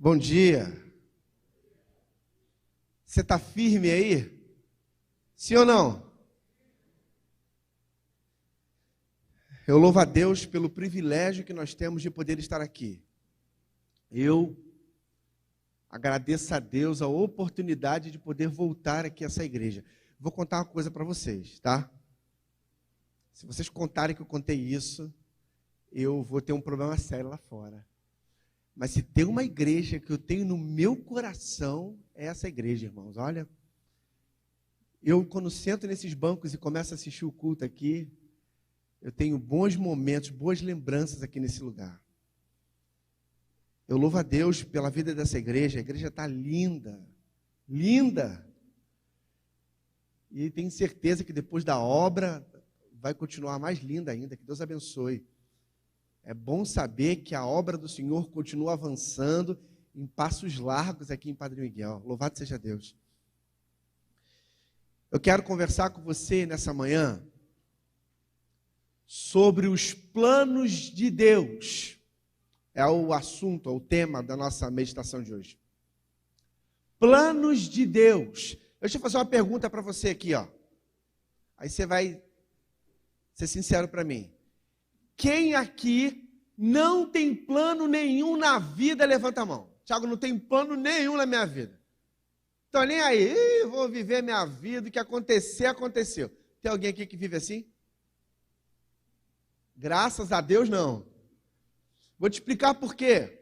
Bom dia. Você está firme aí? Sim ou não? Eu louvo a Deus pelo privilégio que nós temos de poder estar aqui. Eu agradeço a Deus a oportunidade de poder voltar aqui a essa igreja. Vou contar uma coisa para vocês, tá? Se vocês contarem que eu contei isso, eu vou ter um problema sério lá fora. Mas se tem uma igreja que eu tenho no meu coração, é essa igreja, irmãos. Olha, eu quando sento nesses bancos e começo a assistir o culto aqui, eu tenho bons momentos, boas lembranças aqui nesse lugar. Eu louvo a Deus pela vida dessa igreja. A igreja está linda, linda. E tenho certeza que depois da obra vai continuar mais linda ainda. Que Deus abençoe. É bom saber que a obra do Senhor continua avançando em passos largos aqui em Padre Miguel. Louvado seja Deus. Eu quero conversar com você nessa manhã sobre os planos de Deus. É o assunto, é o tema da nossa meditação de hoje. Planos de Deus. Deixa eu fazer uma pergunta para você aqui, ó. Aí você vai ser sincero para mim. Quem aqui não tem plano nenhum na vida, levanta a mão. Tiago, não tem plano nenhum na minha vida. Estou nem aí, vou viver minha vida, o que acontecer, aconteceu. Tem alguém aqui que vive assim? Graças a Deus, não. Vou te explicar por quê.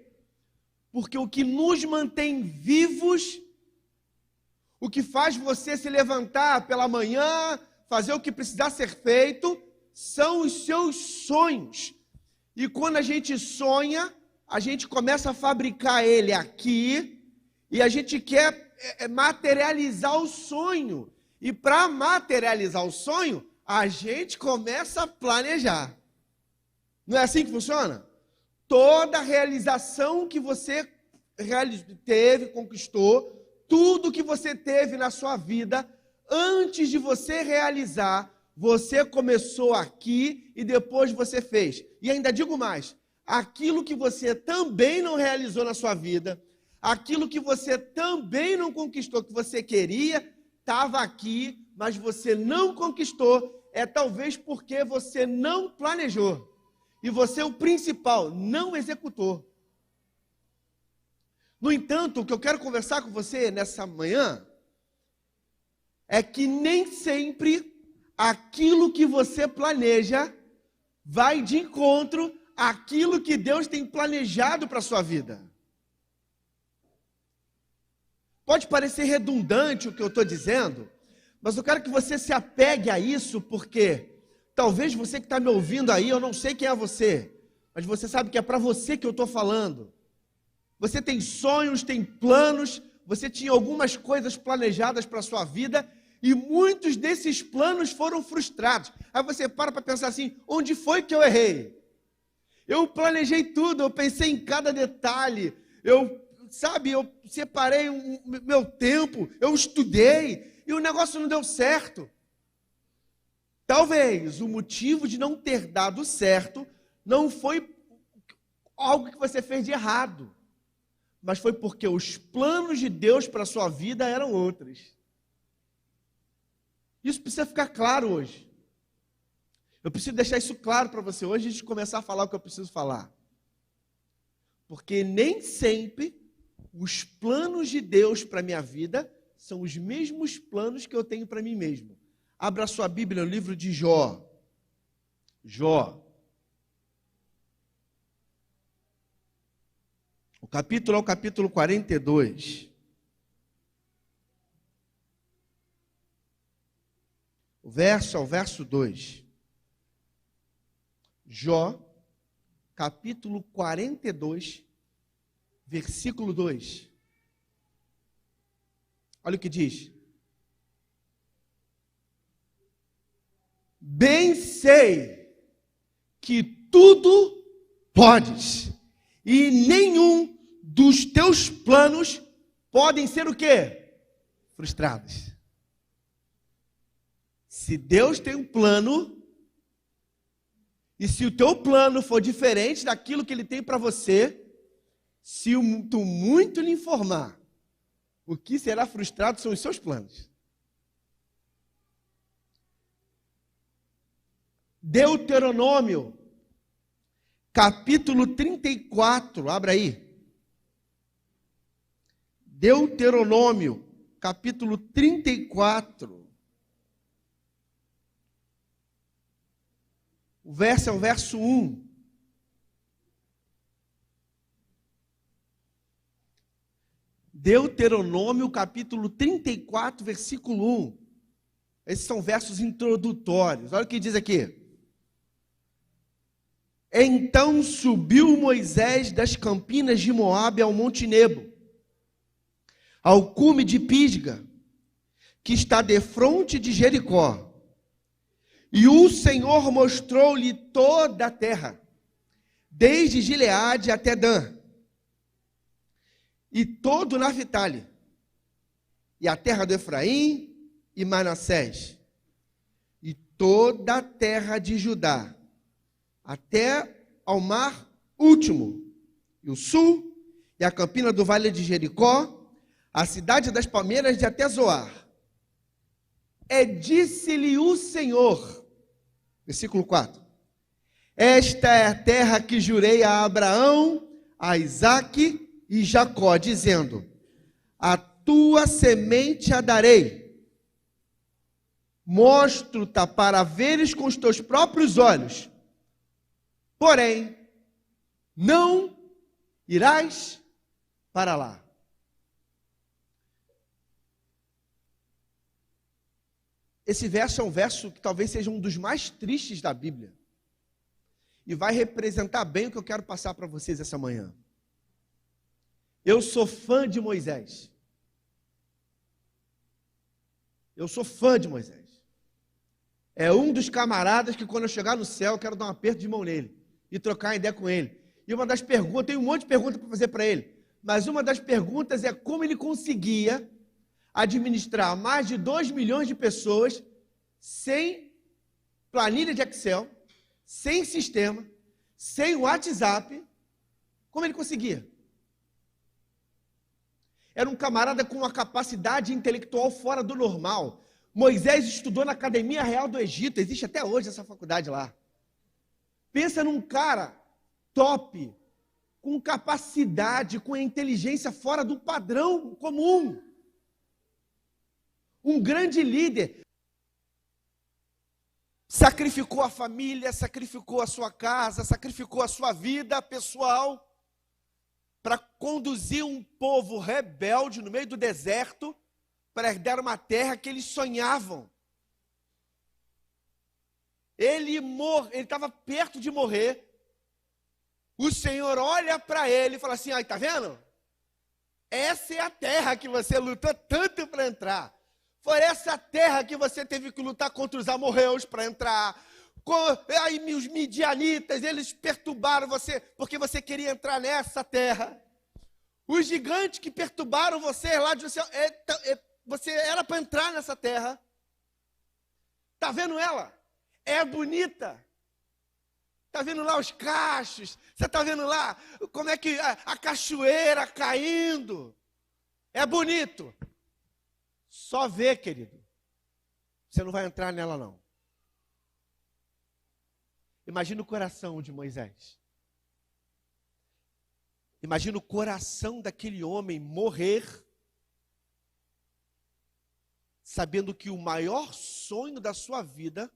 Porque o que nos mantém vivos, o que faz você se levantar pela manhã, fazer o que precisar ser feito, são os seus sonhos. E quando a gente sonha, a gente começa a fabricar ele aqui, e a gente quer materializar o sonho. E para materializar o sonho, a gente começa a planejar. Não é assim que funciona? Toda realização que você teve, conquistou, tudo que você teve na sua vida, antes de você realizar, você começou aqui e depois você fez. E ainda digo mais, aquilo que você também não realizou na sua vida, aquilo que você também não conquistou, que você queria, estava aqui, mas você não conquistou, é talvez porque você não planejou. E você, o principal, não executou. No entanto, o que eu quero conversar com você nessa manhã é que nem sempre aquilo que você planeja vai de encontro àquilo que Deus tem planejado para a sua vida. Pode parecer redundante o que eu estou dizendo, mas eu quero que você se apegue a isso, porque talvez você que está me ouvindo aí, eu não sei quem é você, mas você sabe que é para você que eu estou falando. Você tem sonhos, tem planos, você tinha algumas coisas planejadas para a sua vida, e muitos desses planos foram frustrados. Aí você para pensar assim, onde foi que eu errei? Eu planejei tudo, eu pensei em cada detalhe, eu separei meu tempo, eu estudei, e o negócio não deu certo. Talvez o motivo de não ter dado certo não foi algo que você fez de errado, mas foi porque os planos de Deus para a sua vida eram outros. Isso precisa ficar claro hoje. Eu preciso deixar isso claro para você hoje antes de começar a falar o que eu preciso falar. Porque nem sempre os planos de Deus para a minha vida são os mesmos planos que eu tenho para mim mesmo. Abra sua Bíblia no livro de Jó. Jó. O capítulo é o capítulo 42. O verso é o verso 2. Jó, capítulo 42, versículo 2. Olha o que diz. Bem sei que tudo podes, e nenhum dos teus planos podem ser o quê? Frustrados. Se Deus tem um plano, e se o teu plano for diferente daquilo que Ele tem para você, Se tu muito lhe informar, o que será frustrado são os seus planos. Deuteronômio, capítulo 34, abra aí. Deuteronômio, capítulo 34. O verso é o verso 1. Deuteronômio, capítulo 34, versículo 1. Esses são versos introdutórios. Olha o que diz aqui. Então subiu Moisés das campinas de Moabe ao Monte Nebo, ao cume de Pisga, que está defronte de Jericó. E o Senhor mostrou-lhe toda a terra, desde Gileade até Dan, e todo Naphtali, e a terra do Efraim e Manassés, e toda a terra de Judá, até ao mar último, e o sul, e a campina do vale de Jericó, a cidade das palmeiras de até Zoar. Disse-lhe o Senhor, versículo 4, esta é a terra que jurei a Abraão, a Isaque e Jacó, dizendo, a tua semente a darei. Mostro-te para veres com os teus próprios olhos, porém, não irás para lá. Esse verso é um verso que talvez seja um dos mais tristes da Bíblia. E vai representar bem o que eu quero passar para vocês essa manhã. Eu sou fã de Moisés. Eu sou fã de Moisés. É um dos camaradas que quando eu chegar no céu, eu quero dar um aperto de mão nele e trocar uma ideia com ele. E uma das perguntas, tem um monte de perguntas para fazer para ele, mas uma das perguntas é como ele conseguia administrar mais de 2 milhões de pessoas sem planilha de Excel, sem sistema, sem WhatsApp. Como ele conseguia? Era um camarada com uma capacidade intelectual fora do normal. Moisés estudou na Academia Real do Egito, existe até hoje essa faculdade lá. Pensa num cara top, com capacidade, com inteligência fora do padrão comum. Um grande líder. Sacrificou a família, sacrificou a sua casa, sacrificou a sua vida pessoal para conduzir um povo rebelde no meio do deserto para herdar uma terra que eles sonhavam. Ele estava perto de morrer. O Senhor olha para ele e fala assim, tá vendo? Essa é a terra que você lutou tanto para entrar. Foi essa terra que você teve que lutar contra os amorreus para entrar. Aí os midianitas, eles perturbaram você, porque você queria entrar nessa terra. Os gigantes que perturbaram você lá de você era para entrar nessa terra. Está vendo ela? É bonita. Está vendo lá os cachos? Você está vendo lá como é que a cachoeira caindo? É bonito. Só vê, querido. Você não vai entrar nela, não. Imagina o coração de Moisés. Imagina o coração daquele homem morrer, sabendo que o maior sonho da sua vida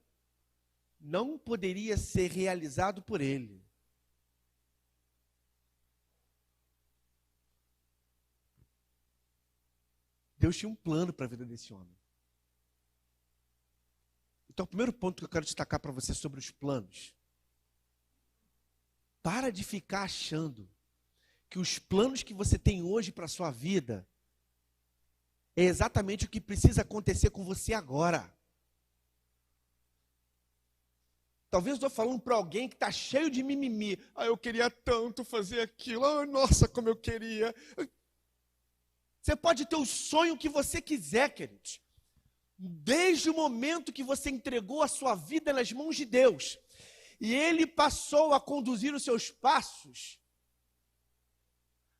não poderia ser realizado por ele. Deus tinha um plano para a vida desse homem. Então, o primeiro ponto que eu quero destacar para você sobre os planos. Para de ficar achando que os planos que você tem hoje para a sua vida é exatamente o que precisa acontecer com você agora. Talvez eu estou falando para alguém que está cheio de mimimi. Eu queria tanto fazer aquilo. Nossa, como eu queria. Você pode ter o sonho que você quiser, queridos. Desde o momento que você entregou a sua vida nas mãos de Deus, e Ele passou a conduzir os seus passos,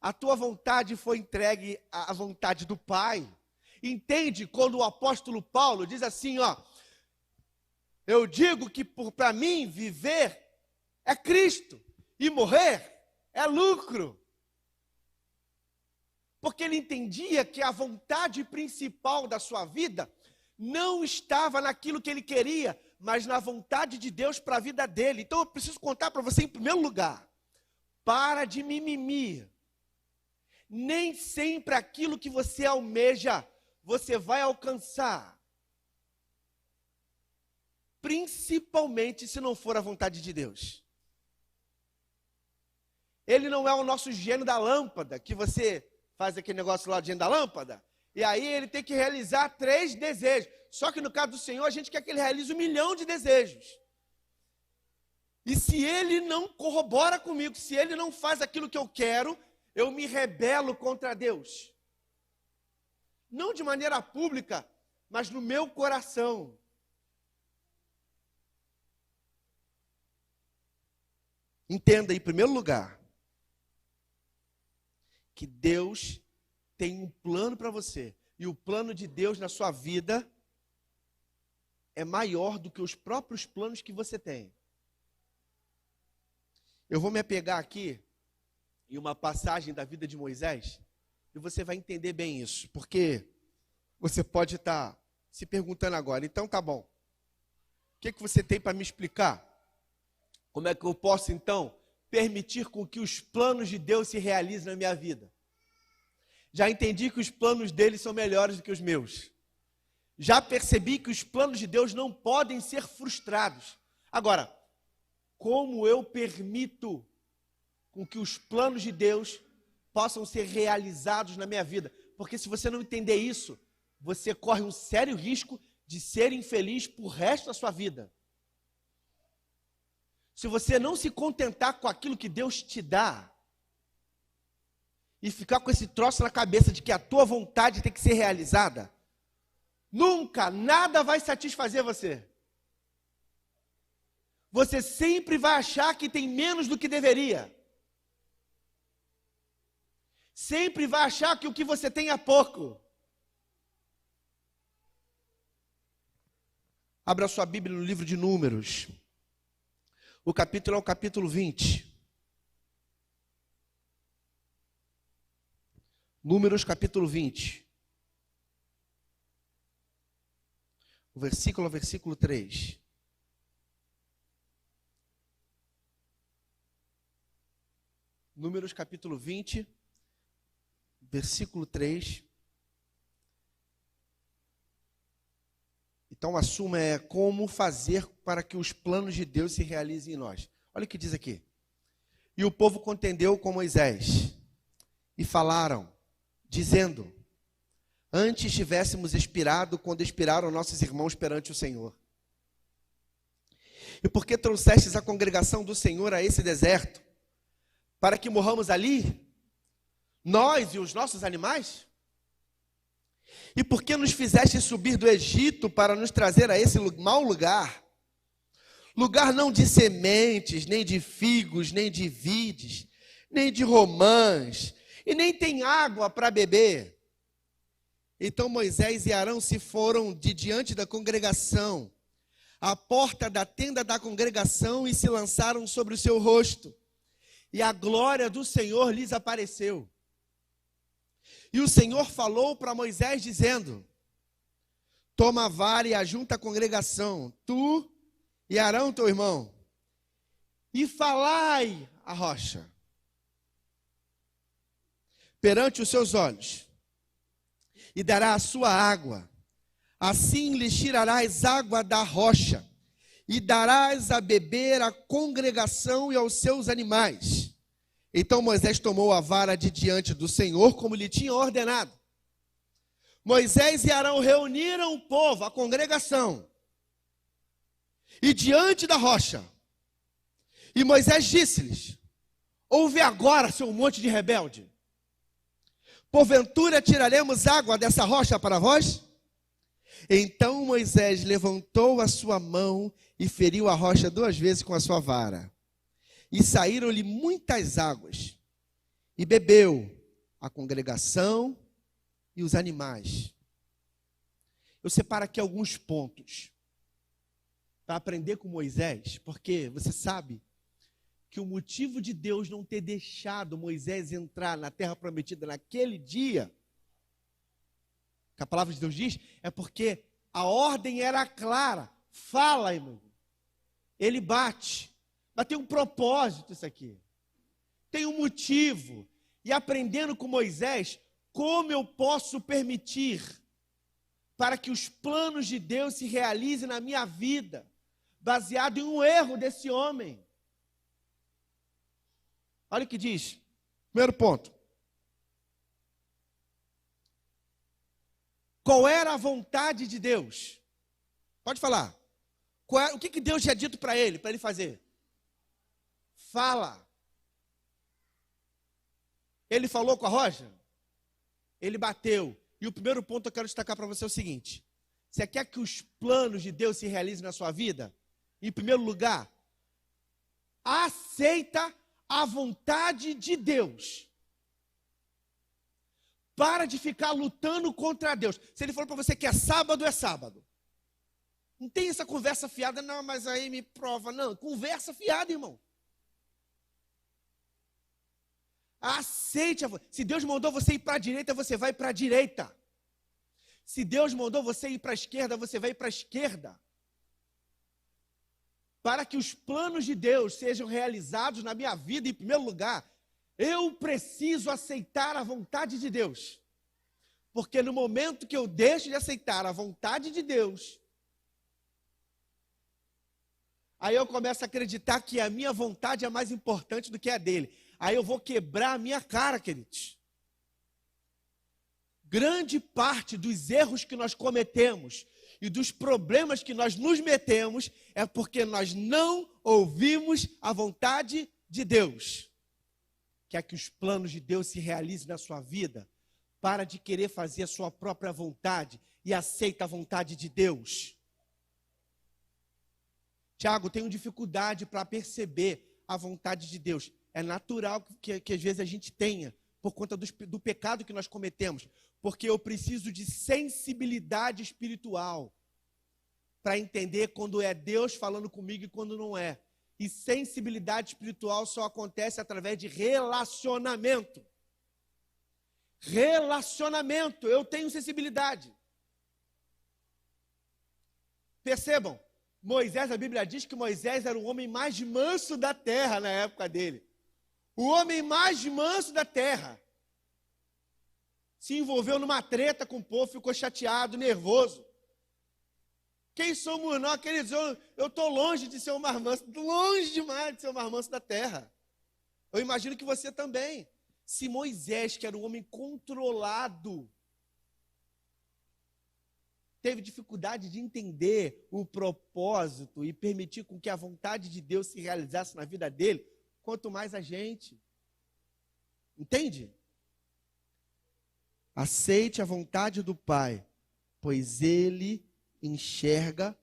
a tua vontade foi entregue à vontade do Pai. Entende quando o apóstolo Paulo diz assim, ó, eu digo que para mim viver é Cristo e morrer é lucro. Porque ele entendia que a vontade principal da sua vida não estava naquilo que ele queria, mas na vontade de Deus para a vida dele. Então eu preciso contar para você em primeiro lugar, para de mimimi. Nem sempre aquilo que você almeja, você vai alcançar. Principalmente se não for a vontade de Deus. Ele não é o nosso gênio da lâmpada, que você faz aquele negócio lá de gênio da lâmpada, e aí ele tem que realizar 3 desejos. Só que no caso do Senhor, a gente quer que ele realize 1 milhão de desejos. E se ele não corrobora comigo, se ele não faz aquilo que eu quero, eu me rebelo contra Deus. Não de maneira pública, mas no meu coração. Entenda, em primeiro lugar, que Deus tem um plano para você. E o plano de Deus na sua vida é maior do que os próprios planos que você tem. Eu vou me apegar aqui em uma passagem da vida de Moisés, e você vai entender bem isso, porque você pode estar se perguntando agora, então tá bom, o que você tem para me explicar? Como é que eu posso então permitir com que os planos de Deus se realizem na minha vida? Já entendi que os planos dele são melhores do que os meus. Já percebi que os planos de Deus não podem ser frustrados. Agora, como eu permito com que os planos de Deus possam ser realizados na minha vida? Porque se você não entender isso, você corre um sério risco de ser infeliz por resto da sua vida. Se você não se contentar com aquilo que Deus te dá, e ficar com esse troço na cabeça de que a tua vontade tem que ser realizada, nunca, nada vai satisfazer você. Você sempre vai achar que tem menos do que deveria. Sempre vai achar que o que você tem é pouco. Abra sua Bíblia no livro de Números. O capítulo é o capítulo 20. Números capítulo 20. O versículo 3. Números capítulo 20, versículo 3. Então a suma é como fazer para que os planos de Deus se realizem em nós. Olha o que diz aqui. E o povo contendeu com Moisés e falaram, dizendo, antes tivéssemos expirado quando expiraram nossos irmãos perante o Senhor. E por que trouxestes a congregação do Senhor a esse deserto? Para que morramos ali, nós e os nossos animais? E por que nos fizeste subir do Egito para nos trazer a esse mau lugar? Lugar não de sementes, nem de figos, nem de vides, nem de romãs, e nem tem água para beber. Então Moisés e Arão se foram de diante da congregação, à porta da tenda da congregação, e se lançaram sobre o seu rosto. E a glória do Senhor lhes apareceu. E o Senhor falou para Moisés, dizendo, toma a vara e ajunta a congregação, tu e Arão teu irmão, e falai a rocha perante os seus olhos, e dará a sua água. Assim lhes tirarás água da rocha, e darás a beber à congregação e aos seus animais. Então Moisés tomou a vara de diante do Senhor, como lhe tinha ordenado. Moisés e Arão reuniram o povo, a congregação, e diante da rocha. E Moisés disse-lhes, ouve agora, seu monte de rebelde. Porventura tiraremos água dessa rocha para vós? Então Moisés levantou a sua mão e feriu a rocha 2 vezes com a sua vara. E saíram-lhe muitas águas. E bebeu, a congregação e os animais. Eu separo aqui alguns pontos para aprender com Moisés, porque você sabe que o motivo de Deus não ter deixado Moisés entrar na terra prometida naquele dia, que a palavra de Deus diz, é porque a ordem era clara. Fala, irmão. Ele bate. Mas tem um propósito isso aqui. Tem um motivo. E aprendendo com Moisés, como eu posso permitir para que os planos de Deus se realizem na minha vida, baseado em um erro desse homem. Olha o que diz. Primeiro ponto. Qual era a vontade de Deus? Pode falar. O que Deus tinha dito para ele fazer? Fala. Ele falou com a rocha? Ele bateu. E o primeiro ponto que eu quero destacar para você é o seguinte. Você quer que os planos de Deus se realizem na sua vida? Em primeiro lugar, aceita a vontade de Deus. Para de ficar lutando contra Deus. Se ele falou para você que é sábado, é sábado. Não tem essa conversa fiada, não, mas aí me prova. Não, conversa fiada, irmão. Aceite. Se Deus mandou você ir para a direita, você vai para a direita. Se Deus mandou você ir para a esquerda, você vai para a esquerda. Para que os planos de Deus sejam realizados na minha vida, em primeiro lugar, eu preciso aceitar a vontade de Deus. Porque no momento que eu deixo de aceitar a vontade de Deus, aí eu começo a acreditar que a minha vontade é mais importante do que a dele. Aí eu vou quebrar a minha cara, queridos. Grande parte dos erros que nós cometemos e dos problemas que nós nos metemos é porque nós não ouvimos a vontade de Deus. Quer que os planos de Deus se realizem na sua vida? Para de querer fazer a sua própria vontade e aceita a vontade de Deus. Tiago, tenho dificuldade para perceber a vontade de Deus. É natural que às vezes a gente tenha, por conta do pecado que nós cometemos. Porque eu preciso de sensibilidade espiritual para entender quando é Deus falando comigo e quando não é. E sensibilidade espiritual só acontece através de relacionamento. Relacionamento, eu tenho sensibilidade. Percebam, Moisés, a Bíblia diz que Moisés era o homem mais manso da terra na época dele. O homem mais manso da terra. Se envolveu numa treta com o povo, ficou chateado, nervoso. Quem somos nós, queridos? Eu estou longe de ser o mais manso, longe demais de ser o mais manso da terra. Eu imagino que você também. Se Moisés, que era um homem controlado, teve dificuldade de entender o propósito e permitir com que a vontade de Deus se realizasse na vida dele, quanto mais a gente. Entende? Aceite a vontade do Pai, pois Ele enxerga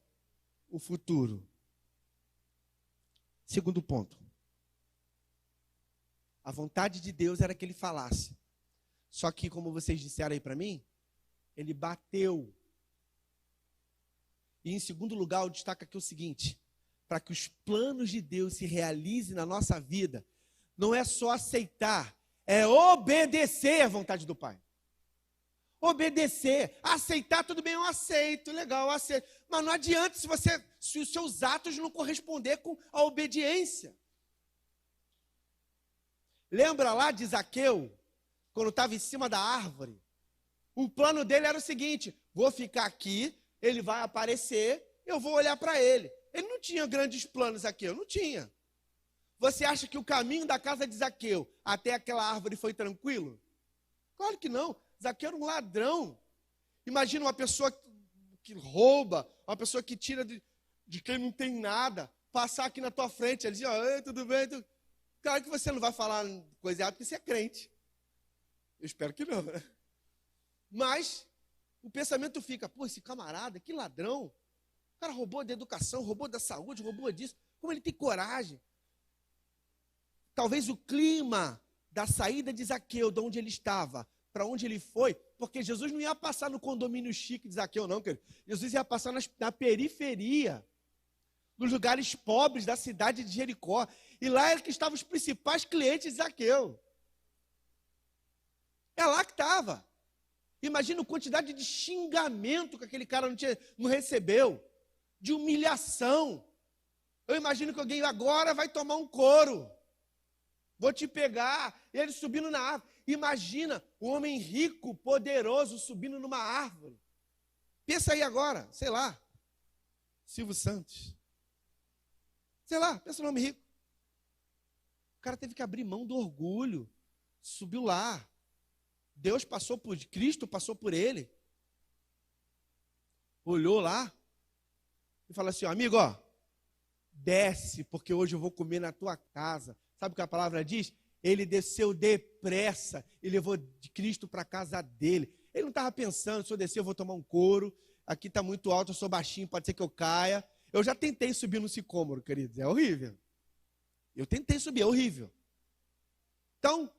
o futuro. Segundo ponto. A vontade de Deus era que Ele falasse. Só que, como vocês disseram aí para mim, Ele bateu. E em segundo lugar, eu destaco aqui o seguinte: para que os planos de Deus se realizem na nossa vida, não é só aceitar, é obedecer à vontade do Pai. Obedecer, aceitar, tudo bem, eu aceito, legal, eu aceito. Mas não adianta se os seus atos não corresponder com a obediência. Lembra lá de Zaqueu, quando estava em cima da árvore? O plano dele era o seguinte: vou ficar aqui, ele vai aparecer, eu vou olhar para ele. Ele não tinha grandes planos, Zaqueu, não tinha. Você acha que o caminho da casa de Zaqueu até aquela árvore foi tranquilo? Claro que não. Zaqueu era um ladrão. Imagina uma pessoa que rouba, uma pessoa que tira de quem não tem nada, passar aqui na tua frente, ele diz, oi, tudo bem? Claro que você não vai falar coisa errada porque você é crente. Eu espero que não, né? Mas o pensamento fica, pô, esse camarada, que ladrão. O cara roubou da educação, roubou da saúde, roubou disso. Como ele tem coragem? Talvez o clima da saída de Zaqueu, de onde ele estava, para onde ele foi, porque Jesus não ia passar no condomínio chique de Zaqueu, não, querido. Jesus ia passar na periferia, nos lugares pobres da cidade de Jericó. E lá é que estavam os principais clientes de Zaqueu. É lá que estava. Imagina a quantidade de xingamento que aquele cara não recebeu, de humilhação. Eu imagino que alguém agora vai tomar um couro. Vou te pegar. Ele subindo na árvore. Imagina um homem rico, poderoso, subindo numa árvore. Pensa aí agora, sei lá, Silvio Santos. Sei lá, pensa no homem rico. O cara teve que abrir mão do orgulho. Subiu lá. Deus passou por Cristo, passou por ele. Olhou lá e falou assim, ó, amigo, ó, desce, porque hoje eu vou comer na tua casa. Sabe o que a palavra diz? Ele desceu depressa e levou de Cristo para a casa dele. Ele não estava pensando, se eu descer eu vou tomar um couro, aqui está muito alto, eu sou baixinho, pode ser que eu caia. Eu já tentei subir no sicômoro, queridos, é horrível. Eu tentei subir, é horrível. Então,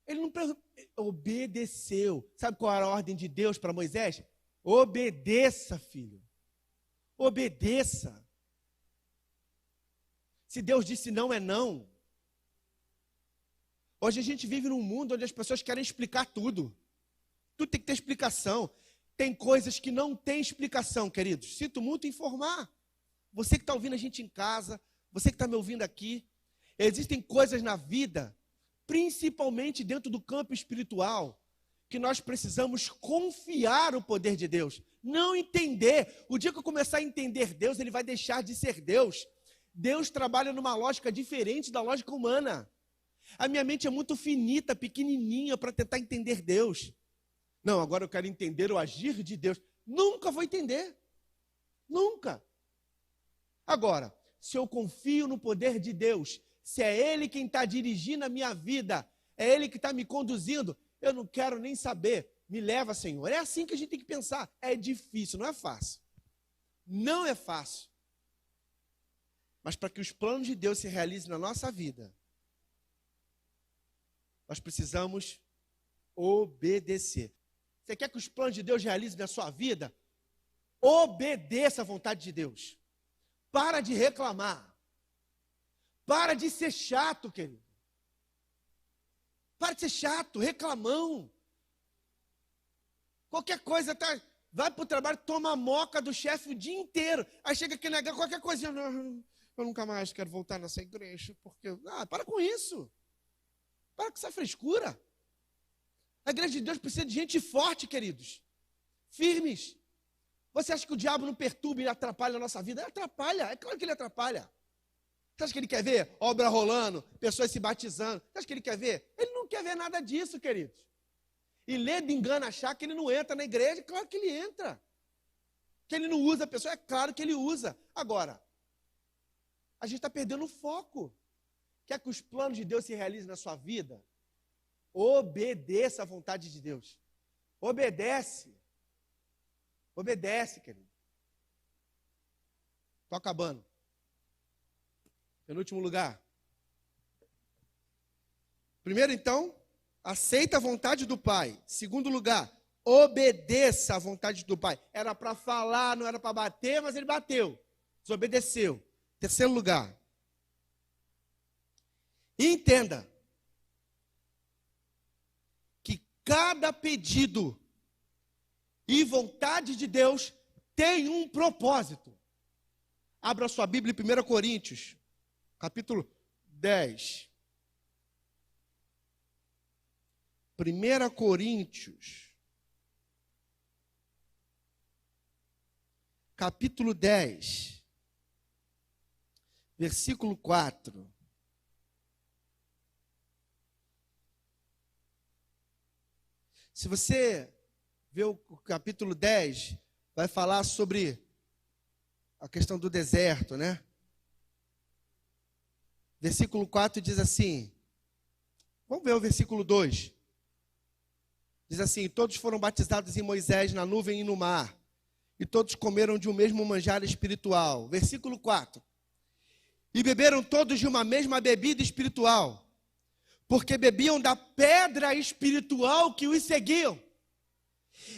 ele não obedeceu. Sabe qual era a ordem de Deus para Moisés? Obedeça, filho. Obedeça. Se Deus disse não, é não. Hoje a gente vive num mundo onde as pessoas querem explicar tudo. Tudo tem que ter explicação. Tem coisas que não tem explicação, queridos. Sinto muito informar. Você que está ouvindo a gente em casa, você que está me ouvindo aqui, existem coisas na vida, principalmente dentro do campo espiritual, que nós precisamos confiar o poder de Deus. Não entender. O dia que eu começar a entender Deus, ele vai deixar de ser Deus. Deus trabalha numa lógica diferente da lógica humana. A minha mente é muito finita, pequenininha, para tentar entender Deus. Não, agora eu quero entender o agir de Deus. Nunca vou entender. Nunca. Agora, se eu confio no poder de Deus, se é Ele quem está dirigindo a minha vida, é Ele que está me conduzindo, eu não quero nem saber. Me leva, Senhor. É assim que a gente tem que pensar. É difícil, não é fácil. Não é fácil. Mas para que os planos de Deus se realizem na nossa vida, nós precisamos obedecer. Você quer que os planos de Deus realizem na sua vida? Obedeça à vontade de Deus. Para de reclamar. Para de ser chato, querido. Para de ser chato, reclamão. Qualquer coisa, tá, vai para o trabalho, toma a moca do chefe o dia inteiro. Aí chega aqui na igreja, qualquer coisinha. Não, eu nunca mais quero voltar nessa igreja, porque... para com isso. Para com essa frescura. A igreja de Deus precisa de gente forte, queridos. Firmes. Você acha que o diabo não perturba e atrapalha a nossa vida? Ele atrapalha, é claro que ele atrapalha. Você acha que ele quer ver obra rolando, pessoas se batizando? Você acha que ele quer ver? Ele não quer ver nada disso, queridos. E ledo engana achar que ele não entra na igreja, claro que ele entra. Que ele não usa a pessoa, é claro que ele usa. Agora, a gente está perdendo o foco. Quer que os planos de Deus se realizem na sua vida? Obedeça à vontade de Deus. Obedece. Obedece, querido. Estou acabando. Penúltimo lugar. Primeiro, então, aceita a vontade do Pai. Segundo lugar, obedeça à vontade do Pai. Era para falar, não era para bater, mas ele bateu. Desobedeceu. Terceiro lugar. E entenda que cada pedido e vontade de Deus tem um propósito. Abra sua Bíblia em 1 Coríntios, capítulo 10. 1 Coríntios, capítulo 10, versículo 4. Se você vê o capítulo 10, vai falar sobre a questão do deserto, né? Versículo 4 diz assim, vamos ver o versículo 2. Diz assim, todos foram batizados em Moisés na nuvem e no mar, e todos comeram de um mesmo manjar espiritual. Versículo 4. E beberam todos de uma mesma bebida espiritual, porque bebiam da pedra espiritual que os seguiam.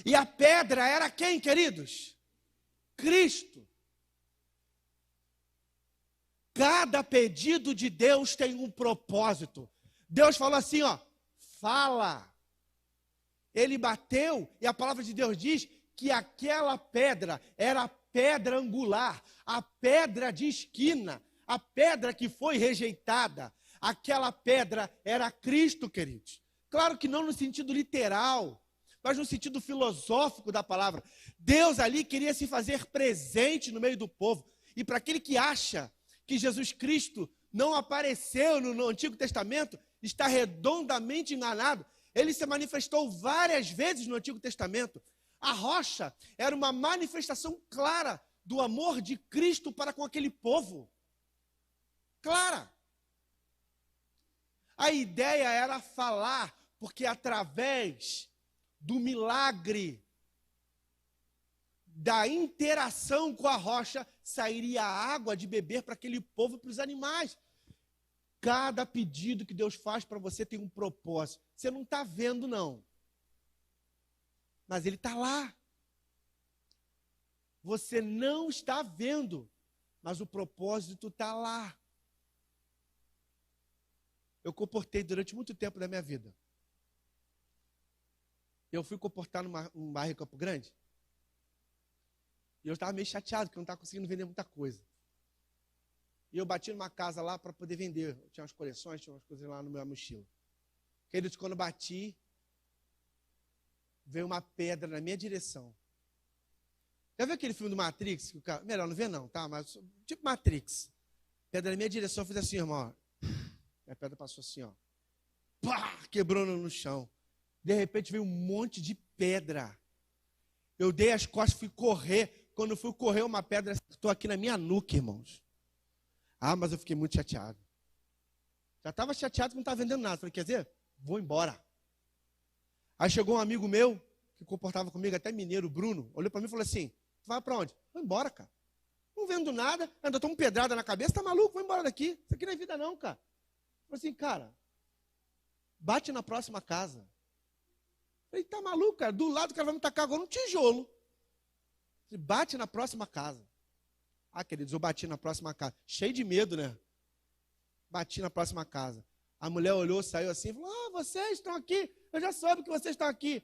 E a pedra era quem, queridos? Cristo. Cada pedido de Deus tem um propósito. Deus falou assim, ó, fala. Ele bateu e a palavra de Deus diz que aquela pedra era a pedra angular, a pedra de esquina, a pedra que foi rejeitada. Aquela pedra era Cristo, queridos. Claro que não no sentido literal, mas no sentido filosófico da palavra. Deus ali queria se fazer presente no meio do povo. E para aquele que acha que Jesus Cristo não apareceu no Antigo Testamento, está redondamente enganado. Ele se manifestou várias vezes no Antigo Testamento. A rocha era uma manifestação clara do amor de Cristo para com aquele povo. Clara. A ideia era falar, porque através do milagre, da interação com a rocha, sairia água de beber para aquele povo e para os animais. Cada pedido que Deus faz para você tem um propósito. Você não está vendo, não. Mas Ele está lá. Você não está vendo, mas o propósito está lá. Eu comportei durante muito tempo da minha vida. Eu fui comportar num bairro em Campo Grande. E eu estava meio chateado, porque eu não estava conseguindo vender muita coisa. E eu bati numa casa lá para poder vender. Eu tinha umas coleções, tinha umas coisas lá na minha mochila. Queridos, quando eu bati, veio uma pedra na minha direção. Já viu aquele filme do Matrix? Que o cara... Melhor não ver não, tá? Mas tipo Matrix. Pedra na minha direção, eu fiz assim, irmão. A pedra passou assim, ó. Pá! Quebrou no chão. De repente veio um monte de pedra. Eu dei as costas, fui correr. Quando eu fui correr, uma pedra acertou aqui na minha nuca, irmãos. Ah, mas eu fiquei muito chateado. Já estava chateado que não estava vendendo nada. Falei, quer dizer, vou embora. Aí chegou um amigo meu, que comportava comigo, até mineiro, Bruno, olhou para mim e falou assim, tu vai para onde? Vou embora, cara. Não vendo nada, ainda estou com pedrada na cabeça, tá maluco? Vou embora daqui. Isso aqui não é vida não, cara. Falei assim, cara, bate na próxima casa. Falei, tá maluco, cara? Do lado o cara vai me tacar agora um tijolo. Falei, bate na próxima casa. Ah, queridos, eu bati na próxima casa. Cheio de medo, né? Bati na próxima casa. A mulher olhou, saiu assim e falou, ah, vocês estão aqui. Eu já soube que vocês estão aqui.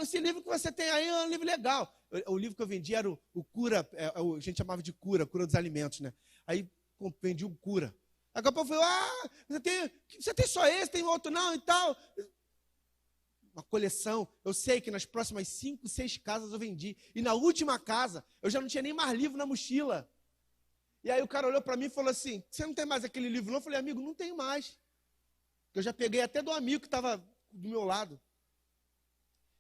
Esse livro que você tem aí é um livro legal. O livro que eu vendi era o Cura, a gente chamava de Cura dos alimentos, né? Aí vendi um Cura. Daqui a pouco eu falei, ah, você tem só esse, tem outro não e tal. Uma coleção. Eu sei que nas próximas 5, 6 casas eu vendi. E na última casa, eu já não tinha nem mais livro na mochila. E aí o cara olhou para mim e falou assim, você não tem mais aquele livro não? Eu falei, amigo, não tenho mais. Eu já peguei até do amigo que estava do meu lado.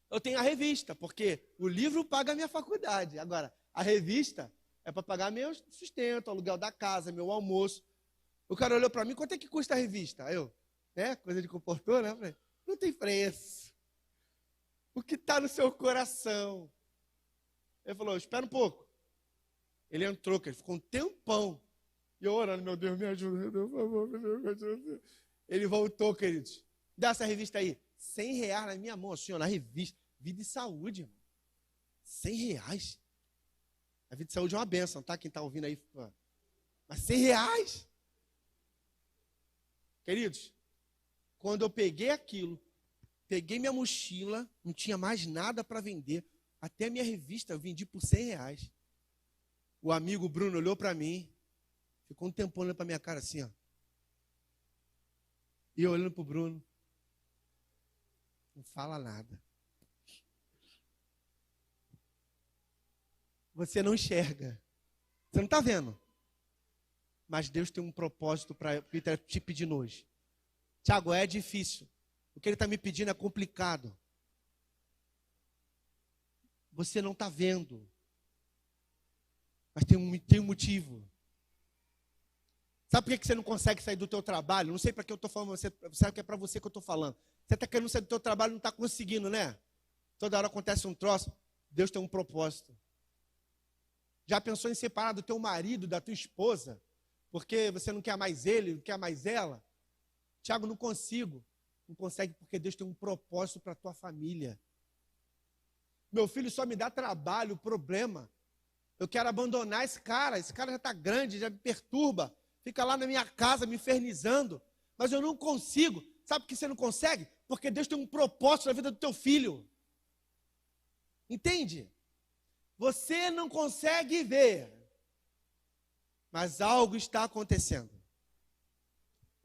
Eu tenho a revista, porque o livro paga a minha faculdade. Agora, a revista é para pagar meu sustento, aluguel da casa, meu almoço. O cara olhou para mim, quanto é que custa a revista? Aí eu, né, coisa de comportou, né? Eu falei, não tem preço. O que está no seu coração? Ele falou, espera um pouco. Ele entrou, ele ficou um tempão. E eu orando, meu Deus, me ajuda, meu Deus, por favor, meu Deus, me ajuda. Ele voltou, queridos. Dá essa revista aí. R$100 na minha mão, assim, ó, na revista. Vida e Saúde, irmão. R$100. A Vida e Saúde é uma bênção, tá? Quem está ouvindo aí. Mas R$100? Queridos, quando eu peguei aquilo, peguei minha mochila, não tinha mais nada para vender. Até minha revista eu vendi por R$100. O amigo Bruno olhou para mim, ficou um tempo olhando para minha cara assim, ó. E eu olhando para o Bruno, não fala nada. Você não enxerga. Você não está vendo. Mas Deus tem um propósito para o que Ele está te pedindo hoje. Tiago, é difícil. O que Ele está me pedindo é complicado. Você não está vendo. Mas tem um motivo. Sabe por que você não consegue sair do teu trabalho? Não sei para que eu estou falando, você sabe que é para você que eu estou falando. Você está querendo sair do teu trabalho e não está conseguindo, né? Toda hora acontece um troço. Deus tem um propósito. Já pensou em separar do teu marido, da tua esposa? Porque você não quer mais ele, não quer mais ela? Tiago, não consigo. Não consegue porque Deus tem um propósito para a tua família. Meu filho só me dá trabalho, problema. Eu quero abandonar esse cara já está grande, já me perturba. Fica lá na minha casa me infernizando. Mas eu não consigo. Sabe por que você não consegue? Porque Deus tem um propósito na vida do teu filho. Entende? Você não consegue ver, mas algo está acontecendo.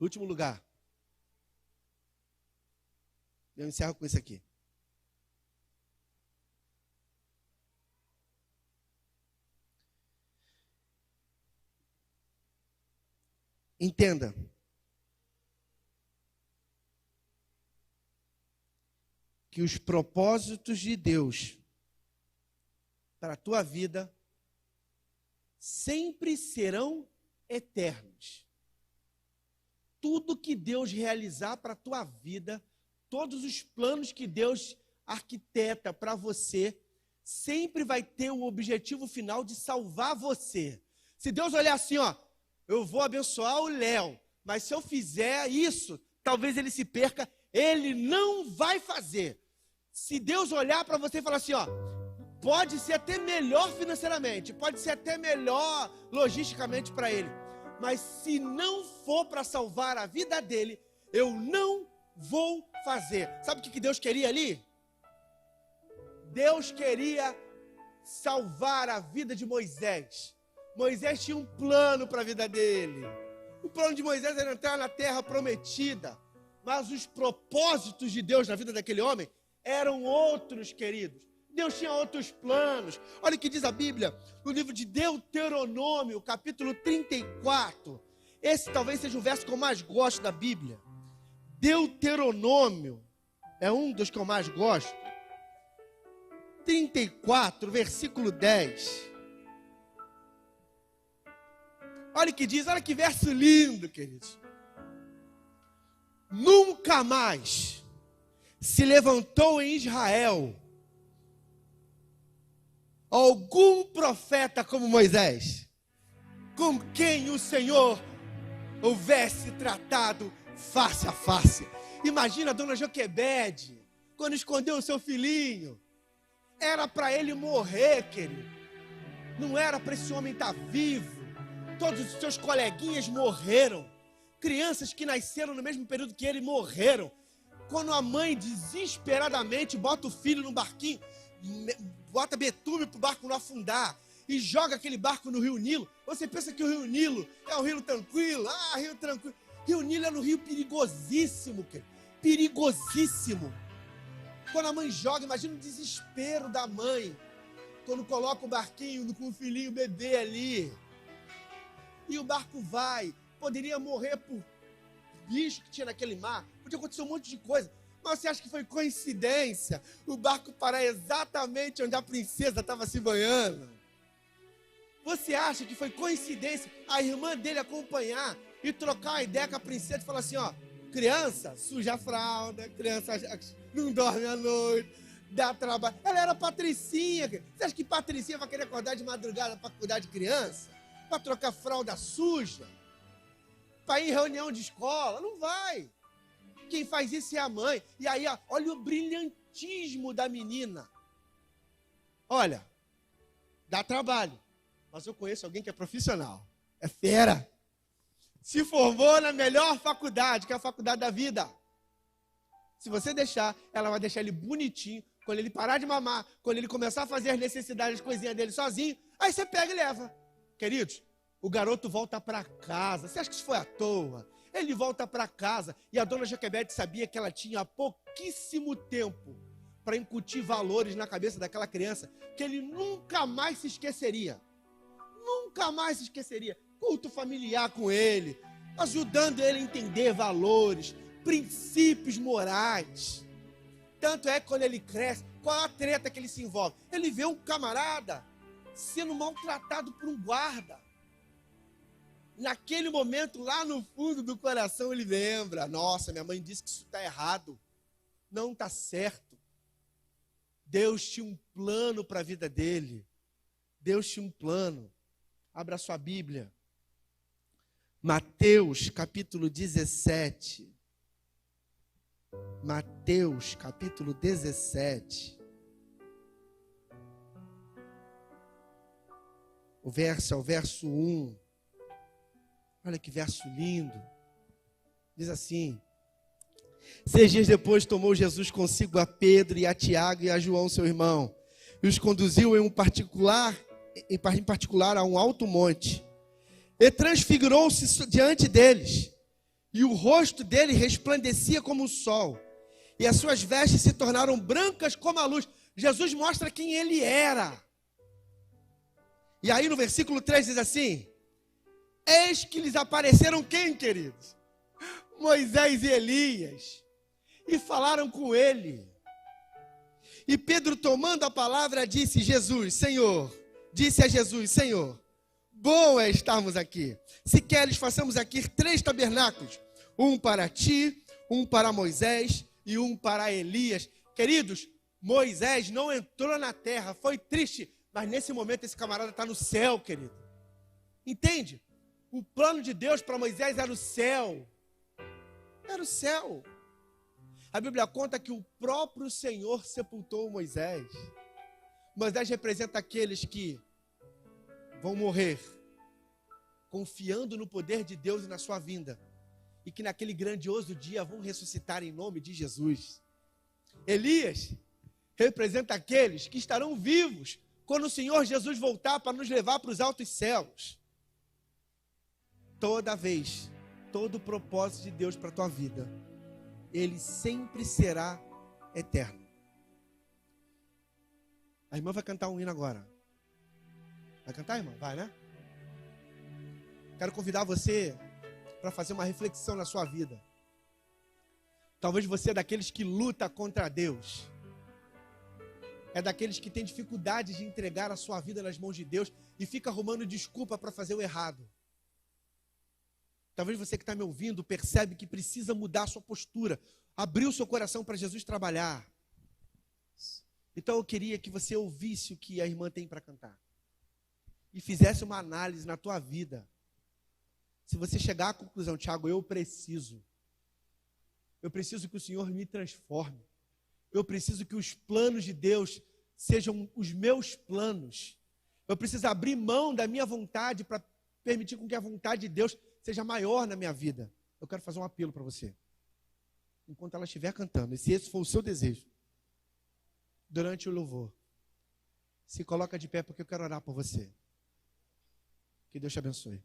Último lugar. Eu encerro com isso aqui. Entenda. Que os propósitos de Deus para a tua vida sempre serão eternos. Tudo que Deus realizar para a tua vida, todos os planos que Deus arquiteta para você, sempre vai ter o objetivo final de salvar você. Se Deus olhar assim, ó, eu vou abençoar o Léo, mas se eu fizer isso, talvez ele se perca, ele não vai fazer. Se Deus olhar para você e falar assim, ó, pode ser até melhor financeiramente, pode ser até melhor logisticamente para ele, mas se não for para salvar a vida dele, eu não vou fazer. Sabe o que Deus queria ali? Deus queria salvar a vida de Moisés. Moisés tinha um plano para a vida dele. O plano de Moisés era entrar na terra prometida, mas os propósitos de Deus na vida daquele homem eram outros, queridos. Deus tinha outros planos. Olha o que diz a Bíblia no livro de Deuteronômio, capítulo 34. Esse talvez seja o verso que eu mais gosto da Bíblia. Deuteronômio é um dos que eu mais gosto. 34, versículo 10. Olha o que diz, olha que verso lindo, queridos. Nunca mais se levantou em Israel algum profeta como Moisés, com quem o Senhor houvesse tratado face a face. Imagina a dona Joquebede, quando escondeu o seu filhinho. Era para ele morrer, querido. Não era para esse homem estar vivo. Todos os seus coleguinhas morreram. Crianças que nasceram no mesmo período que ele morreram. Quando a mãe desesperadamente bota o filho no barquinho, bota betume para o barco não afundar e joga aquele barco no Rio Nilo, você pensa que o Rio Nilo é um rio tranquilo? Rio tranquilo. Rio Nilo é um rio perigosíssimo, querido. Perigosíssimo. Quando a mãe joga, imagina o desespero da mãe quando coloca o barquinho com o filhinho, o bebê ali. E o barco vai. Poderia morrer por bicho que tinha naquele mar. Podia acontecer um monte de coisa. Mas você acha que foi coincidência o barco parar exatamente onde a princesa estava se banhando? Você acha que foi coincidência a irmã dele acompanhar e trocar uma ideia com a princesa e falar assim, ó, criança, suja a fralda, criança não dorme à noite, dá trabalho. Ela era patricinha. Você acha que patricinha vai querer acordar de madrugada para cuidar de criança? Para trocar fralda suja? Para ir em reunião de escola? Não vai. Quem faz isso é a mãe. E aí, ó, olha o brilhantismo da menina. Olha, dá trabalho. Mas eu conheço alguém que é profissional. É fera. Se formou na melhor faculdade, que é a faculdade da vida. Se você deixar, ela vai deixar ele bonitinho. Quando ele parar de mamar, quando ele começar a fazer as necessidades, as coisinhas dele sozinho, aí você pega e leva. Queridos, o garoto volta para casa. Você acha que isso foi à toa? Ele volta para casa e a dona Joquebede sabia que ela tinha pouquíssimo tempo para incutir valores na cabeça daquela criança que ele nunca mais se esqueceria. Nunca mais se esqueceria. Culto familiar com ele, ajudando ele a entender valores, princípios morais. Tanto é que quando ele cresce, qual a treta que ele se envolve? Ele vê um camarada sendo maltratado por um guarda. Naquele momento, lá no fundo do coração, ele lembra, nossa, minha mãe disse que isso está errado. Não está certo. Deus tinha um plano para a vida dele. Deus tinha um plano. Abra sua Bíblia. Mateus, capítulo 17. Mateus capítulo 17. O verso 1. Olha que verso lindo. Diz assim: 6 dias depois tomou Jesus consigo a Pedro e a Tiago e a João, seu irmão, e os conduziu em particular a um alto monte. E transfigurou-se diante deles, e o rosto dele resplandecia como o sol, e as suas vestes se tornaram brancas como a luz. Jesus mostra quem ele era. E aí no versículo 3 diz assim: eis que lhes apareceram quem, queridos? Moisés e Elias, e falaram com ele. E Pedro, tomando a palavra, disse a Jesus: Senhor, bom é estarmos aqui. Se queres, façamos aqui 3 tabernáculos, um para ti, um para Moisés e um para Elias. Queridos, Moisés não entrou na terra, foi triste, mas nesse momento esse camarada está no céu, querido. Entende? O plano de Deus para Moisés era o céu. Era o céu. A Bíblia conta que o próprio Senhor sepultou Moisés. Moisés representa aqueles que vão morrer confiando no poder de Deus e na sua vinda, e que naquele grandioso dia vão ressuscitar em nome de Jesus. Elias representa aqueles que estarão vivos quando o Senhor Jesus voltar para nos levar para os altos céus. Toda vez, todo o propósito de Deus para a tua vida, ele sempre será eterno. A irmã vai cantar um hino agora. Vai cantar, irmã? Vai, né? Quero convidar você para fazer uma reflexão na sua vida. Talvez você é daqueles que luta contra Deus. É daqueles que tem dificuldade de entregar a sua vida nas mãos de Deus e fica arrumando desculpa para fazer o errado. Talvez você que está me ouvindo percebe que precisa mudar a sua postura, abrir o seu coração para Jesus trabalhar. Então eu queria que você ouvisse o que a irmã tem para cantar e fizesse uma análise na tua vida. Se você chegar à conclusão: Tiago, eu preciso que o Senhor me transforme, eu preciso que os planos de Deus sejam os meus planos, eu preciso abrir mão da minha vontade para permitir com que a vontade de Deus seja maior na minha vida. Eu quero fazer um apelo para você. Enquanto ela estiver cantando, e se esse for o seu desejo, durante o louvor, se coloca de pé, porque eu quero orar por você. Que Deus te abençoe.